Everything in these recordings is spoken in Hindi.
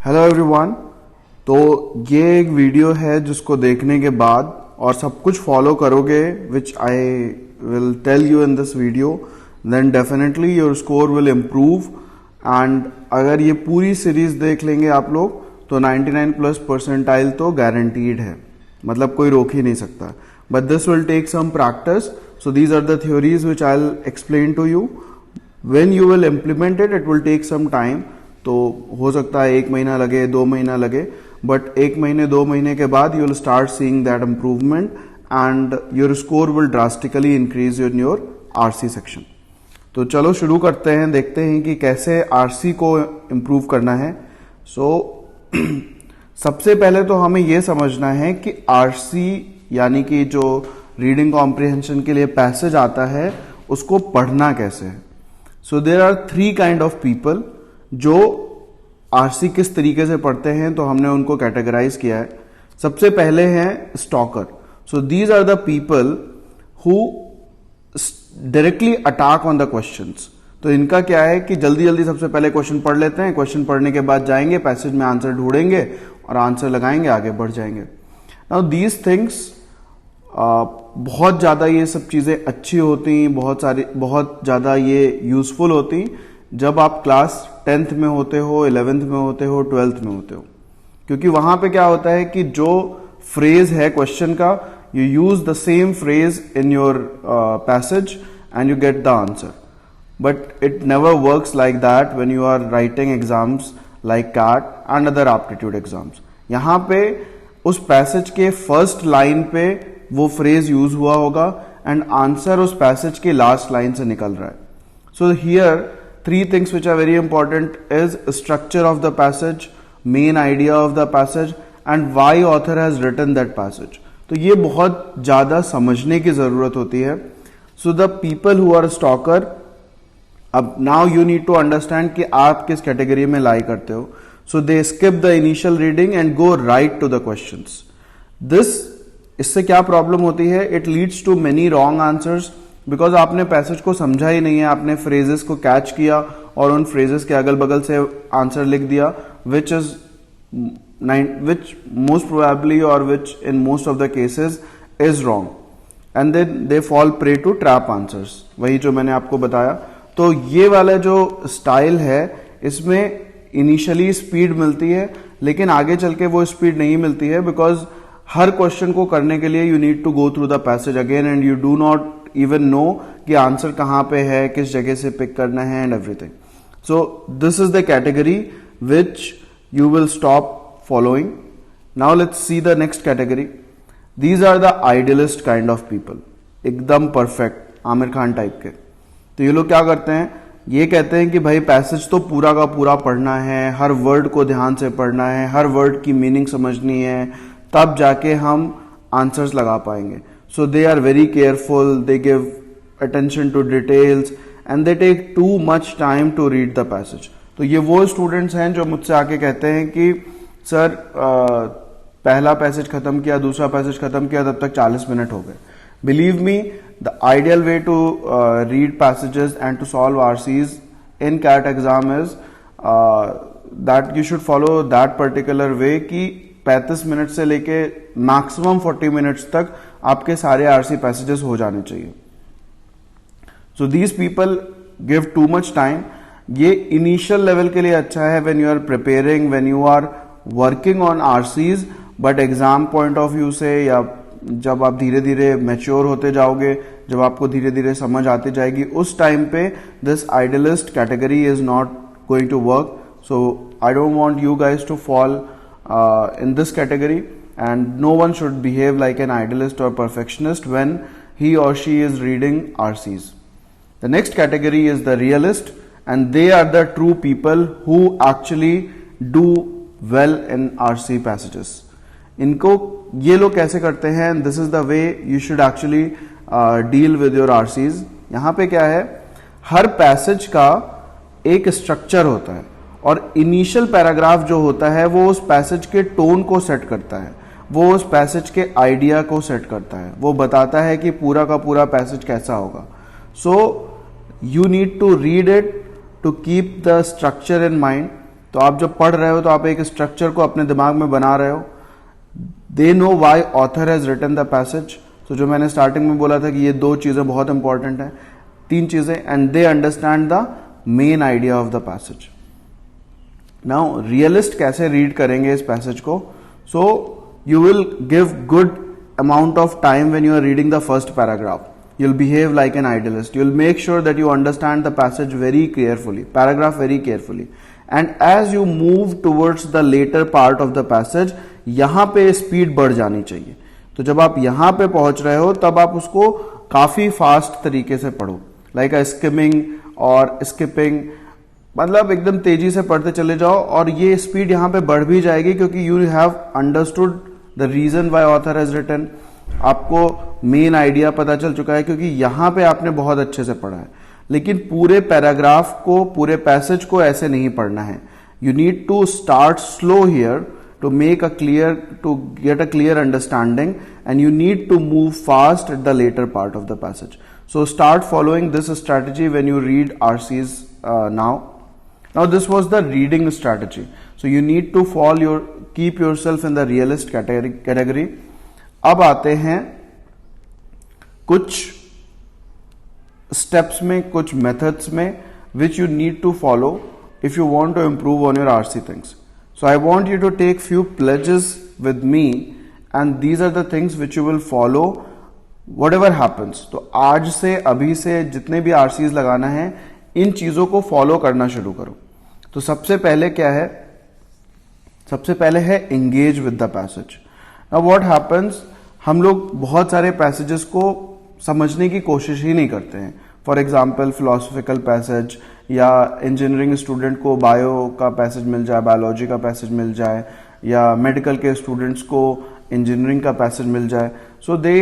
Hello everyone. तो ये एक वीडियो है जिसको देखने के बाद और सब कुछ फॉलो करोगे which I will tell you in this video, then definitely your score will improve. And अगर ये पूरी सीरीज देख लेंगे आप लोग तो 99 प्लस परसेंटाइल तो गारंटीड है, मतलब कोई रोक ही नहीं सकता। But this will take some practice, so these are the theories which I will explain to you. When you will implement it, it will take some time. तो हो सकता है 1 महीना लगे, 2 महीना लगे, बट 1 महीने 2 महीने के बाद you will start seeing that improvement and your score will drastically increase in your RC section. तो चलो शुरू करते हैं, देखते हैं कि कैसे आरसी को इम्प्रूव करना है। सबसे पहले तो हमें यह समझना है कि आरसी यानी कि जो रीडिंग कॉम्प्रिहेंशन के लिए पैसेज आता है उसको पढ़ना कैसे है। So there are 3 kind of people जो आरसी किस तरीके से पढ़ते हैं, तो हमने उनको कैटेगराइज किया है। सबसे पहले हैं stalker. So these are the people who directly attack on the questions. तो इनका क्या है कि जल्दी जल्दी सबसे पहले क्वेश्चन पढ़ लेते हैं, क्वेश्चन पढ़ने के बाद जाएंगे पैसेज में आंसर ढूंढेंगे और आंसर लगाएंगे, आगे बढ़ जाएंगे। नाउ दीज थिंग्स बहुत ज्यादा ये सब चीजें अच्छी होती, बहुत ज्यादा ये यूजफुल होती जब आप क्लास 10th में होते हो, 11th में होते हो, 12th में होते हो, क्योंकि वहां पे क्या होता है कि जो फ्रेज है क्वेश्चन का, you use the same phrase in your passage and you get the answer. But it never works like that when you are writing exams like CAT and other aptitude exams. यहां पे उस पैसेज के फर्स्ट लाइन पे वो फ्रेज यूज हुआ होगा एंड आंसर उस पैसेज के लास्ट लाइन से निकल रहा है। So here 3 things which are very important is structure of the passage, main idea of the passage and why author has written that passage। तो ये बहुत ज्यादा समझने की जरूरत होती है। So the people who are a stalker, अब now you need to understand कि आप किस कैटेगरी में लाई करते हो। So they skip the initial reading and go right to the questions। इससे क्या प्रॉब्लम होती है? It leads to many wrong answers because आपने पैसेज को समझा ही नहीं है, आपने फ्रेजेस को कैच किया और उन फ्रेजेस के अगल बगल से आंसर लिख दिया, विच मोस्ट प्रोबेबली और which in most of the cases is wrong and then they fall prey to trap answers, वही जो मैंने आपको बताया। तो ये वाला जो स्टाइल है इसमें इनिशियली स्पीड मिलती है, लेकिन आगे चल के वो स्पीड नहीं मिलती है बिकॉज हर क्वेश्चन को करने के लिए you need to go through the passage again and you do not even know कि आंसर कहां पे है, किस जगह से पिक करना है and everything. So this is the category which you will stop following. Now let's see the next category. These are the idealist kind of people, एकदम परफेक्ट आमिर खान टाइप के। तो ये लोग क्या करते हैं, ये कहते हैं कि भाई पैसेज तो पूरा का पूरा पढ़ना है, हर वर्ड को ध्यान से पढ़ना है, हर वर्ड की मीनिंग समझनी है, तब जाके हम आंसर्स लगा पाएंगे। So they are very careful, they give attention to details and they take too much time to read the passage। तो ये वो स्टूडेंट्स हैं जो मुझसे आके कहते हैं कि सर पहला पैसेज खत्म किया, दूसरा पैसेज खत्म किया, तब तक 40 मिनट हो गए। Believe me, the ideal way to read passages and to solve RCs in CAT exam is that you should follow that particular way कि 35 मिनट से लेके मैक्सिमम 40 मिनट्स तक आपके सारे आरसी पैसेजेस हो जाने चाहिए। So these people give too much time. ये इनिशियल लेवल के लिए अच्छा है when you are preparing, when you are working on RCs, but exam point of view से या जब आप धीरे धीरे मैच्योर होते जाओगे, जब आपको धीरे धीरे समझ आती जाएगी, उस टाइम पे this idealist category is not going to work. So I don't want you guys to fall in this category and no one should behave like an idealist or perfectionist when he or she is reading RCs. The next category is the realist and they are the true people who actually do well in RC passages. इनको ये लोग कैसे करते हैं, this is the way you should actually deal with your RCs। यहाँ पे क्या है, हर पैसेज का एक स्ट्रक्चर होता है और इनिशियल पैराग्राफ जो होता है वो उस पैसेज के टोन को सेट करता है, वो उस पैसेज के आइडिया को सेट करता है, वो बताता है कि पूरा का पूरा पैसेज कैसा होगा। So you need to read it to keep the structure in mind तो आप जब पढ़ रहे हो तो आप एक स्ट्रक्चर को अपने दिमाग में बना रहे हो. They know why author has written the passage. तो जो मैंने स्टार्टिंग में बोला था कि ये 2 चीजें बहुत इंपॉर्टेंट हैं, 3 चीजें, and they understand the main idea of the passage. Now realist कैसे रीड करेंगे इस पैसेज को? So you will give good amount of time when you are reading the first paragraph. You'll behave like an idealist. You'll make sure that you understand the passage very carefully, paragraph very carefully. And as you move towards the later part of the passage, यहाँ पे स्पीड बढ़ जानी चाहिए. तो जब आप यहाँ पे पहुंच रहे हो तब आप उसको काफी फास्ट तरीके से पढ़ो, लाइक अ स्किमिंग और स्किपिंग, मतलब एकदम तेजी से पढ़ते चले जाओ और ये स्पीड यहाँ पे बढ़ भी जाएगी क्योंकि you have understood the reason why author has written. आपको मेन आइडिया पता चल चुका है क्योंकि यहां पे आपने बहुत अच्छे से पढ़ा है. लेकिन पूरे पैराग्राफ को, पूरे पैसेज को ऐसे नहीं पढ़ना है. You need to start slow here to make a clear, to get a clear understanding, and you need to move fast at the latter part of the passage. So start following this strategy when you read RCs now. Now this was the reading strategy. So you need to keep yourself in the realist category. अब आते हैं कुछ steps में, कुछ methods में which you need to follow if you want to improve on your RC things. So I want you to take few pledges with me and these are the things which you will follow whatever happens. तो आज से, अभी से जितने भी RCs लगाना है, इन चीजों को फॉलो करना शुरू करो. तो सबसे पहले क्या है? सबसे पहले है engage with the passage. Now what happens, हम लोग बहुत सारे पैसेजेस को समझने की कोशिश ही नहीं करते हैं. फॉर एग्जांपल फिलोसफिकल पैसेज, या इंजीनियरिंग स्टूडेंट को बायो का पैसेज मिल जाए, बायोलॉजी का पैसेज मिल जाए, या मेडिकल के स्टूडेंट्स को इंजीनियरिंग का पैसेज मिल जाए. So they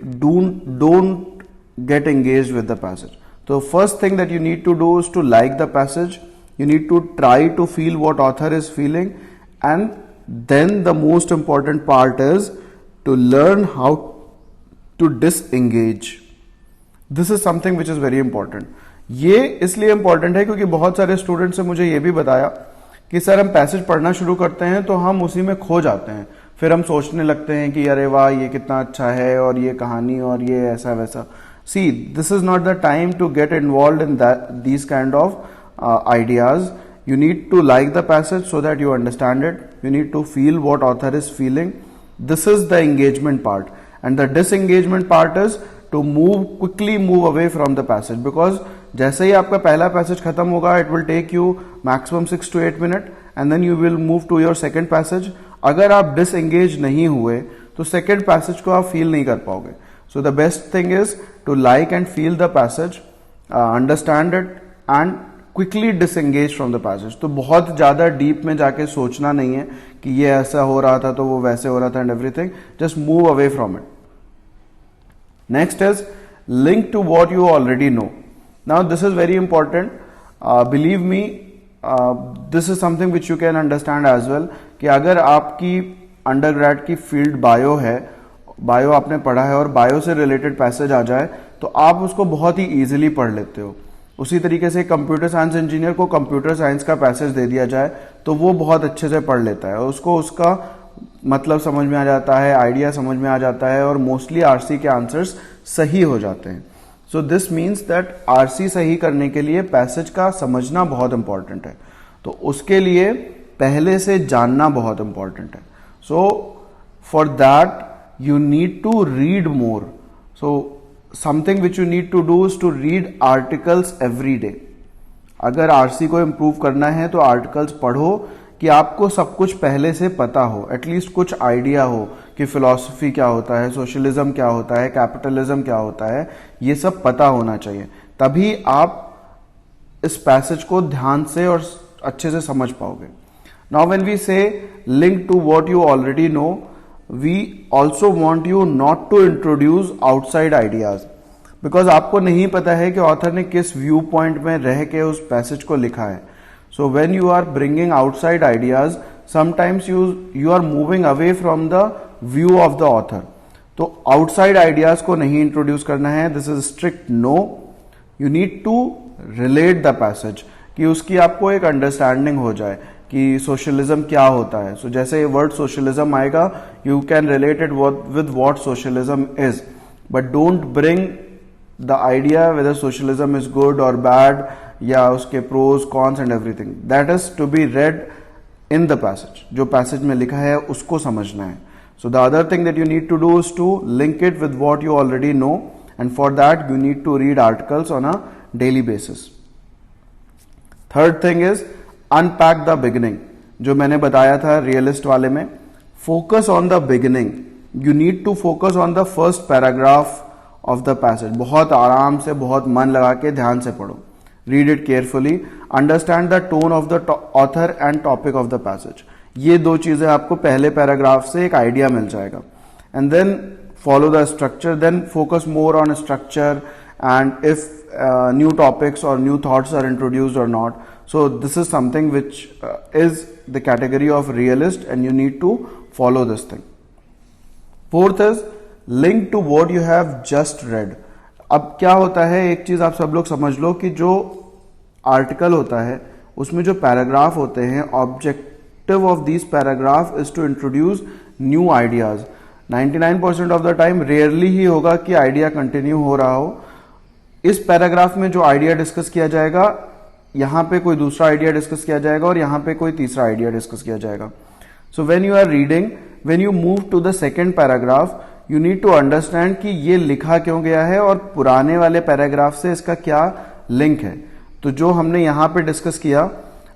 don't get engage with the passage. So first thing that you need to do is to like the passage. You need to try to feel what author is feeling, and then the most important part is to learn how to disengage. This is something which is very important. ये इसलिए important है क्योंकि बहुत सारे स्टूडेंट्स ने मुझे ये भी बताया कि सर हम पैसेज पढ़ना शुरू करते हैं तो हम उसी में खो जाते हैं. फिर हम सोचने लगते हैं कि अरे वाह ये कितना अच्छा है और ये कहानी और ये ऐसा वैसा. See, this is not the time to get involved in these kind of ideas. You need to like the passage so that you understand it. You need to feel what author is feeling. This is the engagement part. And the disengagement part is to quickly move away from the passage. Because जैसे ही आपका पहला passage खत्म होगा, it will take you maximum 6 to 8 minutes and then you will move to your second passage. अगर आप disengage नहीं हुए तो second passage को आप feel नहीं कर पाओगे. So the best thing is to like and feel the passage, understand it and quickly disengage from the passage. तो बहुत ज़्यादा deep में जाके सोचना नहीं है कि ये ऐसा हो रहा था तो वो वैसे हो रहा था and everything. Just move away from it. Next is link to what you already know. Now this is very important. Believe me, this is something which you can understand as well. कि अगर आपकी undergrad की field bio है, बायो आपने पढ़ा है और बायो से रिलेटेड पैसेज आ जाए तो आप उसको बहुत ही इजीली पढ़ लेते हो. उसी तरीके से कंप्यूटर साइंस इंजीनियर को कंप्यूटर साइंस का पैसेज दे दिया जाए तो वो बहुत अच्छे से पढ़ लेता है, उसको उसका मतलब समझ में आ जाता है, आइडिया समझ में आ जाता है और मोस्टली आरसी के आंसर्स सही हो जाते हैं. So this means that RC सही करने के लिए पैसेज का समझना बहुत इंपॉर्टेंट है. तो उसके लिए पहले से जानना बहुत इंपॉर्टेंट है. So for that you need to read more. So something which you need to do is to read articles every day. अगर आरसी को इम्प्रूव करना है तो आर्टिकल्स पढ़ो कि आपको सब कुछ पहले से पता हो, एटलीस्ट कुछ आइडिया हो कि फिलॉसफी क्या होता है, सोशलिज्म क्या होता है, कैपिटलिज्म क्या होता है, ये सब पता होना चाहिए. तभी आप इस पैसेज को ध्यान से और अच्छे से समझ पाओगे. Now when we say link to what you already know, we also want you not to introduce outside ideas, because आपको नहीं पता है कि ऑथर ने किस व्यू पॉइंट में रह के उस पैसेज को लिखा है. So when you are bringing outside ideas, sometimes you are moving away from the view of the author. तो outside ideas को नहीं introduce करना है. This is strict no. You need to relate the passage, कि उसकी आपको एक अंडरस्टैंडिंग हो जाए कि सोशलिज्म क्या होता है. सो जैसे वर्ड सोशलिज्म आएगा, you can relate it with what socialism is, but don't bring the idea whether socialism is good और बैड, या उसके pros cons and everything. That is to be read in the passage. जो पैसेज में लिखा है उसको समझना है. So the other thing that you need to do is to link it with what you already know, and for that you need to read articles on a daily basis. Third thing is unpack the beginning. जो मैंने बताया था realist वाले में, focus on the beginning. You need to focus on the first paragraph of the passage. बहुत आराम से, बहुत मन लगा के ध्यान से पढ़ो. Read it carefully. Understand the tone of the author and topic of the passage. ये दो चीजें आपको पहले पैराग्राफ से एक आइडिया मिल जाएगा. And then follow the structure, then focus more on structure and if new topics और न्यू थॉट्स आर इंट्रोड्यूस्ड और not. So this is something which is the category of realist and you need to follow this thing. Fourth is link to what you have just read. अब क्या होता है, एक चीज आप सब लोग समझ लो कि जो आर्टिकल होता है उसमें जो पैराग्राफ होते हैं, object of these paragraph is to introduce new ideas. 99% of the time rarely ही होगा कि आइडिया कंटिन्यू हो रहा हो. इस पैराग्राफ में जो आइडिया डिस्कस किया जाएगा, यहां पे कोई दूसरा आइडिया डिस्कस किया जाएगा और यहां पे कोई तीसरा आइडिया डिस्कस किया जाएगा. So when you are reading, when you move to the second paragraph, you need to understand कि ये लिखा क्यों गया है और पुराने वाले पैराग्राफ से इसका क्या लिंक है. तो जो हमने यहां पे डिस्कस किया,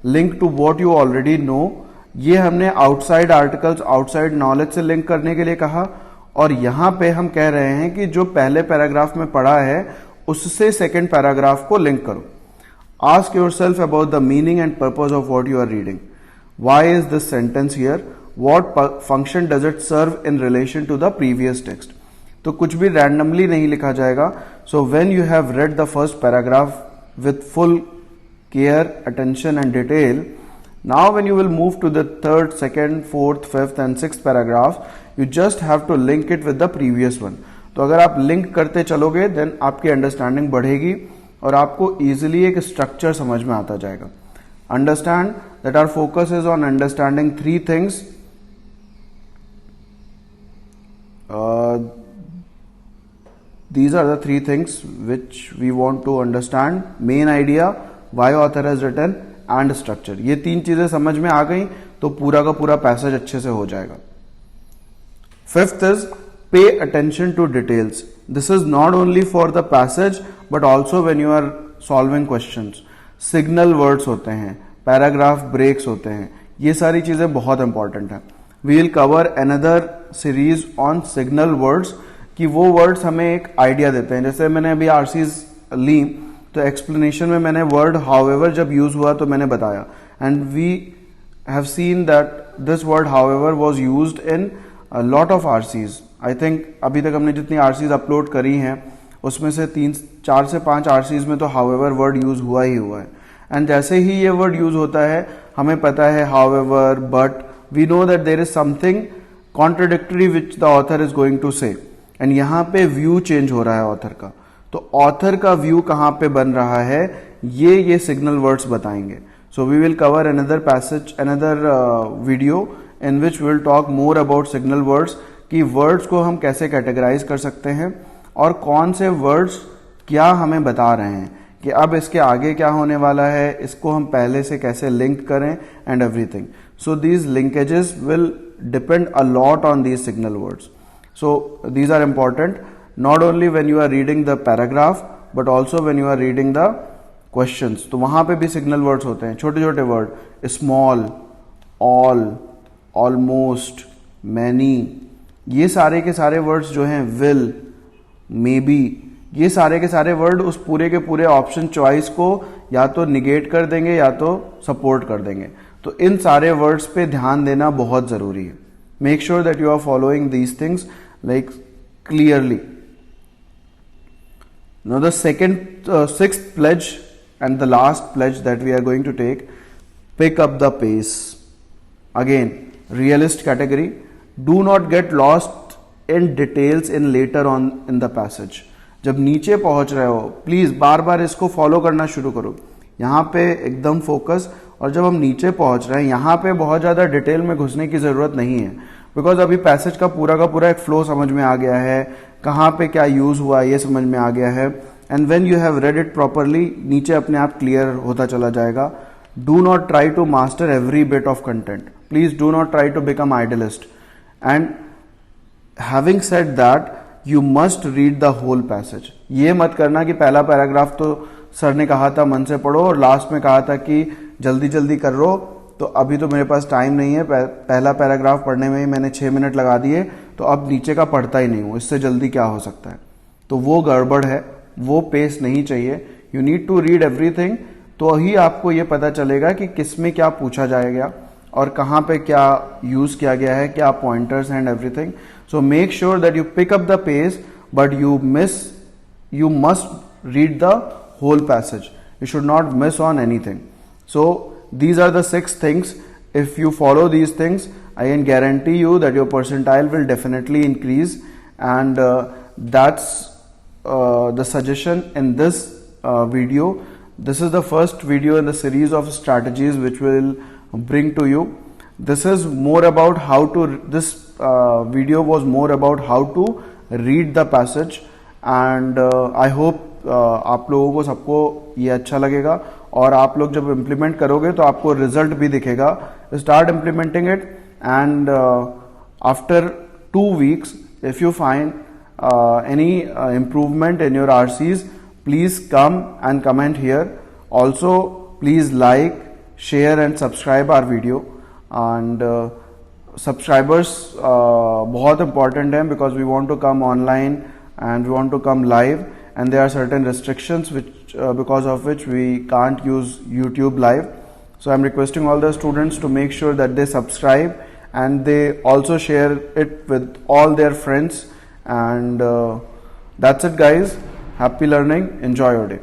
link to what you already know, ये हमने आउटसाइड आर्टिकल्स, आउटसाइड नॉलेज से लिंक करने के लिए कहा. और यहां पे हम कह रहे हैं कि जो पहले पैराग्राफ में पढ़ा है उससे सेकंड पैराग्राफ को लिंक करो. Ask yourself about the meaning and purpose of what you are reading. Why is this sentence here? What function does it serve in relation to the previous text? तो कुछ भी रैंडमली नहीं लिखा जाएगा. So when you have read the first paragraph with full care, attention and detail, now when you will move to the third, second, fourth, fifth and sixth paragraph, you just have to link it with the previous one. तो अगर आप लिंक करते चलोगे देन आपकी अंडरस्टैंडिंग बढ़ेगी और आपको इजीली एक स्ट्रक्चर समझ में आता जाएगा. Understand that our focus is on understanding three things. These are the three things which we want to understand. Main idea, why author has written, and structure. ये तीन चीजें समझ में आ गई तो पूरा का पूरा पैसेज अच्छे से हो जाएगा. Fifth is pay attention to details. This is not only for the passage but also when you are solving questions. Signal words होते हैं, पैराग्राफ ब्रेक्स होते हैं, ये सारी चीजें बहुत इंपॉर्टेंट है. We will cover another series on signal words कि वो वर्ड्स हमें एक आइडिया देते हैं. जैसे मैंने अभी आरसीज ली तो एक्सप्लेनेशन में मैंने वर्ड हाउएवर जब यूज हुआ तो मैंने बताया, and we have seen that this word however was used in lot of RCs. I think अभी तक हमने जितनी आरसीज अपलोड करी हैं उसमें से 4 से 5 आरसीज में तो हाउएवर वर्ड यूज हुआ ही हुआ है. एंड जैसे ही ये वर्ड यूज होता है हमें पता है however, but we know that there is something contradictory which the author is going to say. And यहाँ पे व्यू चेंज हो रहा है ऑथर का. तो ऑथर का व्यू कहां पे बन रहा है ये सिग्नल वर्ड्स बताएंगे. So we will cover another passage, another video in which we will talk more about signal words कि वर्ड्स को हम कैसे कैटेगराइज कर सकते हैं और कौन से वर्ड्स क्या हमें बता रहे हैं कि अब इसके आगे क्या होने वाला है, इसको हम पहले से कैसे लिंक करें and everything. So these linkages will depend a lot on these signal words. So these are important not only when you are reading the paragraph but also when you are reading the questions. तो वहां पे भी सिग्नल वर्ड्स होते हैं, छोटे छोटे word, small, all, almost, many, ये सारे के सारे वर्ड्स जो हैं, विल, मे बी, ये सारे के सारे वर्ड उस पूरे के पूरे ऑप्शन चॉइस को या तो निगेट कर देंगे या तो सपोर्ट कर देंगे. तो इन सारे वर्ड्स पे ध्यान देना बहुत जरूरी है. Make sure that you are following these things like clearly. Now the sixth pledge and the last pledge that we are going to take, pick up the pace. Again, realist category. Do not get lost in details in later on in the passage. जब नीचे पहुंच रहे हो प्लीज बार बार इसको फॉलो करना शुरू करो. यहाँ पे एकदम फोकस। और जब हम नीचे पहुंच रहे हैं यहाँ पे बहुत ज़्यादा डिटेल में घुसने की ज़रूरत नहीं है, बिकॉज अभी पैसेज का पूरा एक फ्लो समझ में आ गया है, कहाँ पे क्या यूज़ हुआ ये समझ में आ गया है। And when you have read it properly नीचे अपने आप क्लियर होता चला जाएगा। Do not try to master every bit of content, please do not try to become idealist. And having said that, you must read the whole passage. ये मत करना कि पहला पैराग्राफ तो सर ने कहा था मन से पढ़ो और लास्ट में कहा था कि जल्दी जल्दी कर लो, तो अभी तो मेरे पास टाइम नहीं है, पहला पैराग्राफ पढ़ने में ही मैंने 6 मिनट लगा दिए, तो अब नीचे का पढ़ता ही नहीं हूँ, इससे जल्दी क्या हो सकता है। तो वो गड़बड़ है, वो पेस नहीं चाहिए। You need to read everything, तो ही आपको ये पता चलेगा कि किस में क्या पूछा जाएगा और कहाँ पे क्या यूज किया गया है, क्या pointers and everything. So make sure that you pick up the pace, but you must read the whole passage. You should not miss on anything. So these are the 6 things. If you follow these things, I can guarantee you that your percentile will definitely increase. And that's the suggestion in this video. This is the first video in the series of strategies which will bring to you. This is more about how to, this video was more about how to read the passage. And I hope आप लोगों को सबको ये अच्छा लगेगा और आप लोग जब इम्प्लीमेंट करोगे तो आपको रिजल्ट भी दिखेगा। Start implementing it and after 2 weeks if you find any improvement in your RCs, please come and comment here. Also please like, share and subscribe our video. And subscribers बहुत important है, because we want to come online and we want to come live, and there are certain restrictions which because of which we can't use YouTube live. So I'm requesting all the students to make sure that they subscribe and they also share it with all their friends. And that's it guys. Happy learning. Enjoy your day.